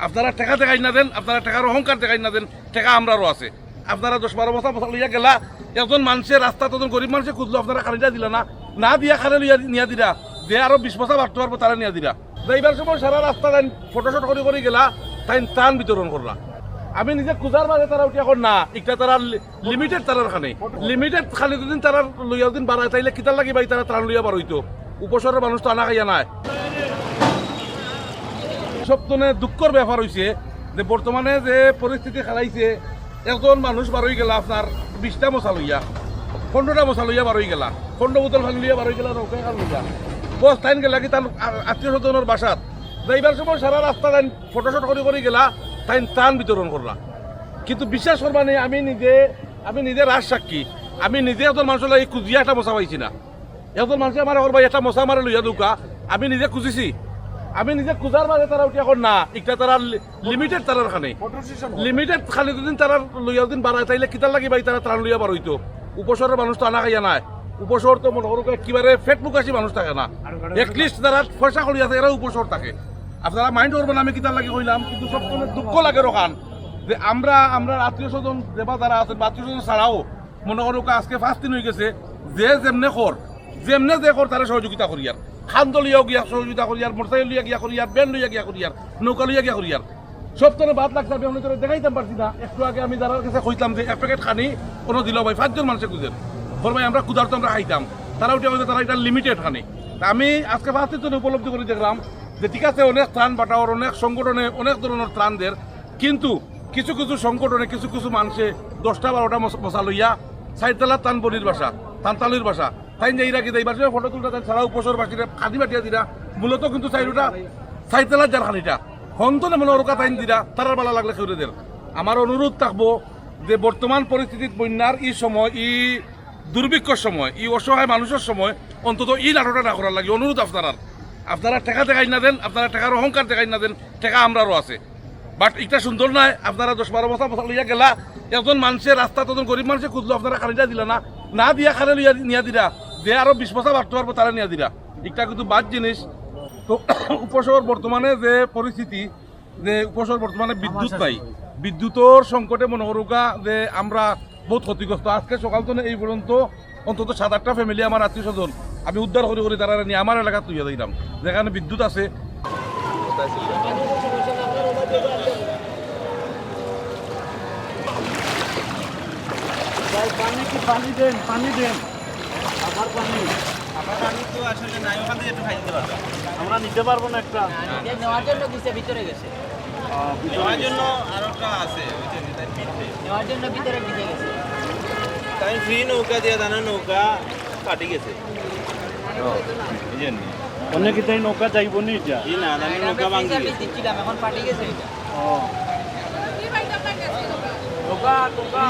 আপনারা টাকা দেখাই না দেন, আপনারা টাকার অহংকার দেখাই না দেন, টাকা আমরারও আছে। আপনারা 10-12 বছর লইয়া গেলা, একজন মানুষের রাস্তা তখন গরিব মানুষে খুঁজলো, আপনারা খালিটা দিলা না, না দিয়া খালে লইয়া নিয়া দিলা, যে আরো 20 বছর বাড়তে পারবো তারা নিয়া দিলা। যাইবার সময় সারা রাস্তা তাই ফটোশট করে গেলা, তাই ত্রাণ বিতরণ করলা। আমি নিজে খুঁজার মাঝে তারা উঠে এখন না, একটা তারা লিমিটেড তারার খানে লিমিটেড খালি দুদিন তারা লইয়া দিন বাড়ায়, তাইলে কিতার লাগি ভাই তারা ত্রাণ লইয়া বার হইতো। উপসরের মানুষ তো আনা খাইয়া নাই। সব তো দুঃখর ব্যাপার হয়েছে যে বর্তমানে যে পরিস্থিতি খেলাইছে, একজন মানুষ বার হয়ে গেলা আপনার 20টা মশা লইয়া, 15টা মশা লইয়া বার হয়ে গেলা, 15 বোতল ফানি লইয়া বার হয়ে গেলা, নৌকা খান লইয়া বস টাইম গেলা কি তার আত্মীয় স্বজনের বাসাত। যাইবার সময় সারা রাস্তা তাই ফটোশট করে গেলা, তাই ত্রাণ বিতরণ করলা। কিন্তু বিশ্বাস করবা নেই, আমি নিজে রাজ সাক্ষী। আমি নিজে একজন মানুষের এই খুঁজিয়া একটা মশা পাইছি না। একজন মানুষে আমার ভাই একটা মশা মারে লইয়া দৌকা, আমি নিজে খুঁজিছি। আমি নিজে খুঁজার মাঝে তারা উঠে এখন না, একটা তারা লিমিটেড তারার খানে লিমিটেড খালি দুদিন তারা লইয়া দিন বাড়ায়, তাইলে কিতার লাগি ভাই তারা ত্রাণ লইয়া বার হইতো। উপশহরের মানুষ তো আনা খাইয়া নাই। উপশহর তো মনে করো একেবারে ফেট মুখাসী মানুষ থাকে না, এটলিস্ট তারা পয়সা করি আছে, এরা উপশহর থাকে। আপনারা মাইন্ড করবেন আমি কিতার লাগে কইলাম, কিন্তু সব দুঃখ লাগে রোখান যে আমরা আত্মীয় স্বজন যেবা যারা আছেন, আত্মীয় স্বজন ছাড়াও মনে করো আজকে 5 দিন হয়ে গেছে, যে যেমনে যে কর তারা সহযোগিতা করি আর, খান্দ লইয়াও গিয়া সহযোগিতা করি আর, মোটরসাইকেল লইয়া গিয়া করি আর, ব্যান লইয়া গিয়া করি আর, নৌকা লইয়া গিয়া করি আর। সব তো বাদ লাগছে, আমি অনেক দেখাইতাম পারছি না। একটু আগে আমি যারা কাছে কইতাম যে 1 প্যাকেট খানি কোনো দিল ভাই, 5 জন মানুষে খুঁজেন বল ভাই আমরা ক্ষুধার্ত আমরা খাইতাম, তারা উঠে হয়তো তারা এটা লিমিটেড খানি। আমি আজকে 5 দিন উপলব্ধি করে দেখলাম যে ঠিক আছে, অনেক ত্রাণ পাঠাওয়ার, অনেক সংগঠনে অনেক ধরনের ত্রাণ দের, কিন্তু কিছু কিছু সংগঠনে কিছু কিছু মানুষে 10টা-12টা মশা লইয়া 4 তান বলির বাসা, তানতালির বাসা তাই যে ইরা কি এইবার ফটো তুলটা তাই ছাড়া উপসর বাসীরা খাদি বাটিয়া দিরা, মূলত কিন্তু 4 যার খানিটা হন্তনে মনে ওরকা তাইন দিরা, তারার বেলা লাগলে খেউরেদের। আমার অনুরোধ থাকবো যে বর্তমান পরিস্থিতির বন্যার এই সময়, এই দুর্ভিক্ষর সময়, এই অসহায় মানুষের সময় অন্তত এই নাটকটা না করার লাগে অনুরোধ। আপনারা টাকা দেখাই না দেন, আপনারা টাকার অহংকার দেখাই না দেন, টাকা আমরারও আছে। বাট এটা সুন্দর নয়, আপনারা 10-12 বছর লইয়া গেলা, একজন মানুষের রাস্তা তখন গরিব মানুষে খুঁজলো, আপনারা খালিটা দিলা না, না দিয়া খালে লইয়া নিয়া দিলা, যে আরো 20 বছর বাড়তে পারবো তারা নিয়া দিলা। এটা কিন্তু বাদ জিনিস। তো উপশহর বর্তমানে যে পরিস্থিতি, যে উপশহর বর্তমানে বিদ্যুৎ নাই, বিদ্যুতের সংকটে মনে করুকা যে আমরা বহুত ক্ষতিগ্রস্ত। আজকে সকাল তো এই পর্যন্ত অন্তত 7-8টা ফ্যামিলি আমার আত্মীয় স্বজন আমি উদ্ধার করে তারা নিয়ে আমার এলাকা তুইয়া দিলাম, যেখানে বিদ্যুৎ আছে। পানি দেন আমার পানি তো আসলে নাই, ওখান থেকে একটু খাই দিতে পারবো। আমরা নিতে পারবো না একটা নেওয়ার জন্য দিছে, ভিতরে গেছে নেওয়ার জন্য আরো একটা আছে, নেওয়ার জন্য ভিতরে ঢুকে গেছে। তাই ফ্রি নৌকা দিয়ে দানা, নৌকা ফাটি গেছে। অনেক তাই নৌকা যাইব নি এটা জি না, আমি নৌকা ভাঙি দিচ্ছিলাম, এখন ফাটি গেছে এটা। নৌকা